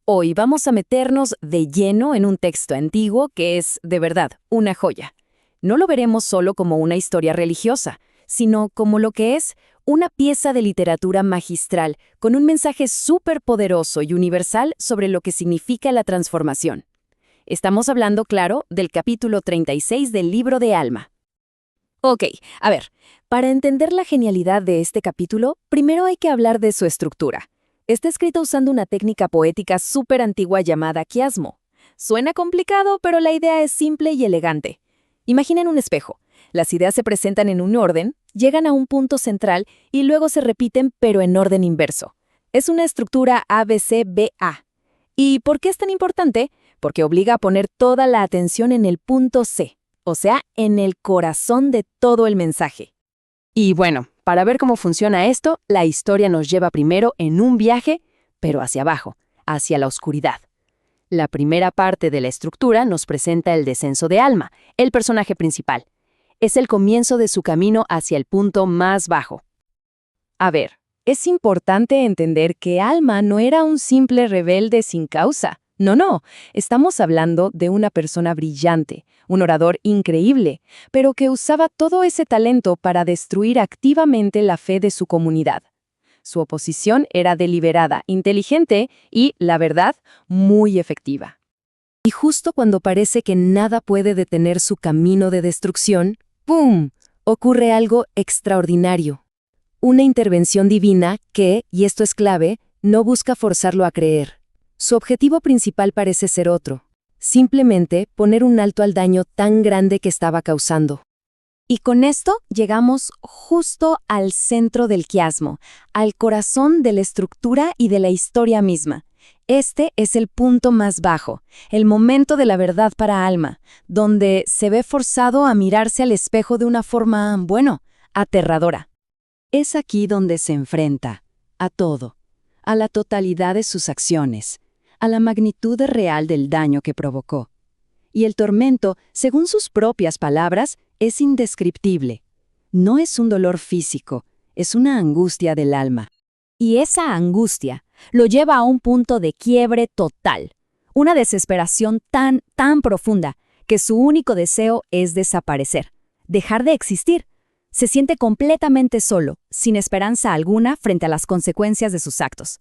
Hoy vamos a meternos de lleno en un texto antiguo que es, de verdad, una joya. No lo veremos solo como una historia religiosa, sino como lo que es una pieza de literatura magistral con un mensaje súper poderoso y universal sobre lo que significa la transformación. Estamos hablando, claro, del capítulo 36 del libro de Alma. Ok, a ver, para entender la genialidad de este capítulo, primero hay que hablar de su estructura. Está escrito usando una técnica poética súper antigua llamada quiasmo. Suena complicado, pero la idea es simple y elegante. Imaginen un espejo. Las ideas se presentan en un orden, llegan a un punto central y luego se repiten pero en orden inverso. Es una estructura ABCBA. ¿Y por qué es tan importante? Porque obliga a poner toda la atención en el punto C, o sea, en el corazón de todo el mensaje. Y bueno, para ver cómo funciona esto, la historia nos lleva primero en un viaje, pero hacia abajo, hacia la oscuridad. La primera parte de la estructura nos presenta el descenso de Alma, el personaje principal. Es el comienzo de su camino hacia el punto más bajo. A ver, es importante entender que Alma no era un simple rebelde sin causa. No, estamos hablando de una persona brillante, un orador increíble, pero que usaba todo ese talento para destruir activamente la fe de su comunidad. Su oposición era deliberada, inteligente y, la verdad, muy efectiva. Y justo cuando parece que nada puede detener su camino de destrucción, ¡pum!, ocurre algo extraordinario. Una intervención divina que, y esto es clave, no busca forzarlo a creer. Su objetivo principal parece ser otro, simplemente poner un alto al daño tan grande que estaba causando. Y con esto llegamos justo al centro del quiasmo, al corazón de la estructura y de la historia misma. Este es el punto más bajo, el momento de la verdad para Alma, donde se ve forzado a mirarse al espejo de una forma, aterradora. Es aquí donde se enfrenta a todo, a la totalidad de sus acciones, a la magnitud real del daño que provocó. Y el tormento, según sus propias palabras, es indescriptible. No es un dolor físico, es una angustia del alma. Y esa angustia lo lleva a un punto de quiebre total, una desesperación tan profunda, que su único deseo es desaparecer, dejar de existir. Se siente completamente solo, sin esperanza alguna frente a las consecuencias de sus actos.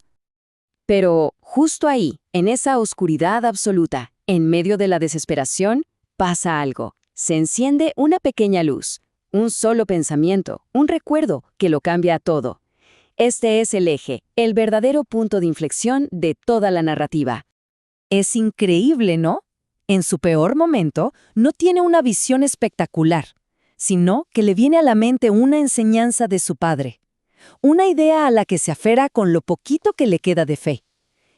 Pero justo ahí, en esa oscuridad absoluta, en medio de la desesperación, pasa algo. Se enciende una pequeña luz, un solo pensamiento, un recuerdo que lo cambia todo. Este es el eje, el verdadero punto de inflexión de toda la narrativa. Es increíble, ¿no? En su peor momento, no tiene una visión espectacular, sino que le viene a la mente una enseñanza de su padre. Una idea a la que se aferra con lo poquito que le queda de fe.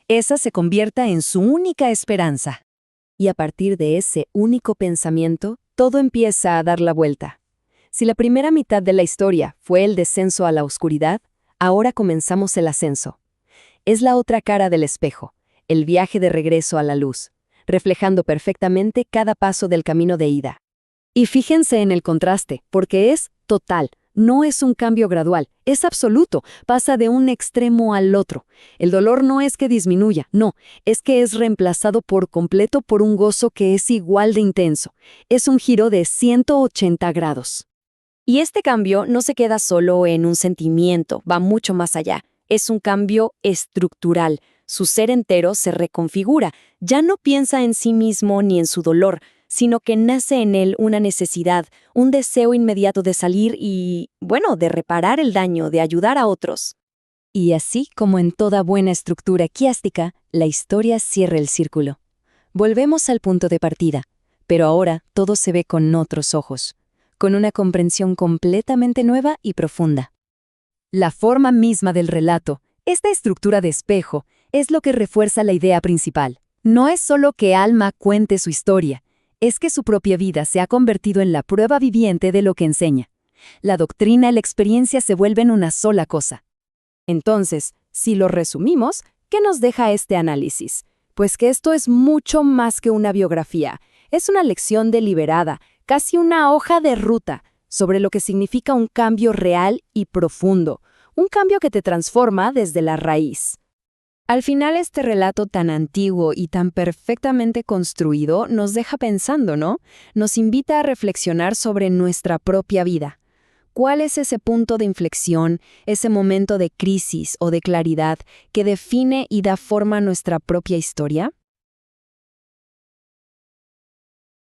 Esa se convierta en su única esperanza. Y a partir de ese único pensamiento, todo empieza a dar la vuelta. Si la primera mitad de la historia fue el descenso a la oscuridad, ahora comenzamos el ascenso. Es la otra cara del espejo, el viaje de regreso a la luz, reflejando perfectamente cada paso del camino de ida. Y fíjense en el contraste, porque es total. No es un cambio gradual, es absoluto, pasa de un extremo al otro. El dolor no es que disminuya, no, es que es reemplazado por completo por un gozo que es igual de intenso. Es un giro de 180 grados. Y este cambio no se queda solo en un sentimiento, va mucho más allá. Es un cambio estructural. Su ser entero se reconfigura, ya no piensa en sí mismo ni en su dolor, sino que nace en él una necesidad, un deseo inmediato de salir y, de reparar el daño, de ayudar a otros. Y así como en toda buena estructura quiástica, la historia cierra el círculo. Volvemos al punto de partida, pero ahora todo se ve con otros ojos, con una comprensión completamente nueva y profunda. La forma misma del relato, esta estructura de espejo, es lo que refuerza la idea principal. No es solo que Alma cuente su historia, es que su propia vida se ha convertido en la prueba viviente de lo que enseña. La doctrina y la experiencia se vuelven una sola cosa. Entonces, si lo resumimos, ¿qué nos deja este análisis? Pues que esto es mucho más que una biografía. Es una lección deliberada, casi una hoja de ruta, sobre lo que significa un cambio real y profundo. Un cambio que te transforma desde la raíz. Al final, este relato tan antiguo y tan perfectamente construido nos deja pensando, ¿no? Nos invita a reflexionar sobre nuestra propia vida. ¿Cuál es ese punto de inflexión, ese momento de crisis o de claridad que define y da forma a nuestra propia historia?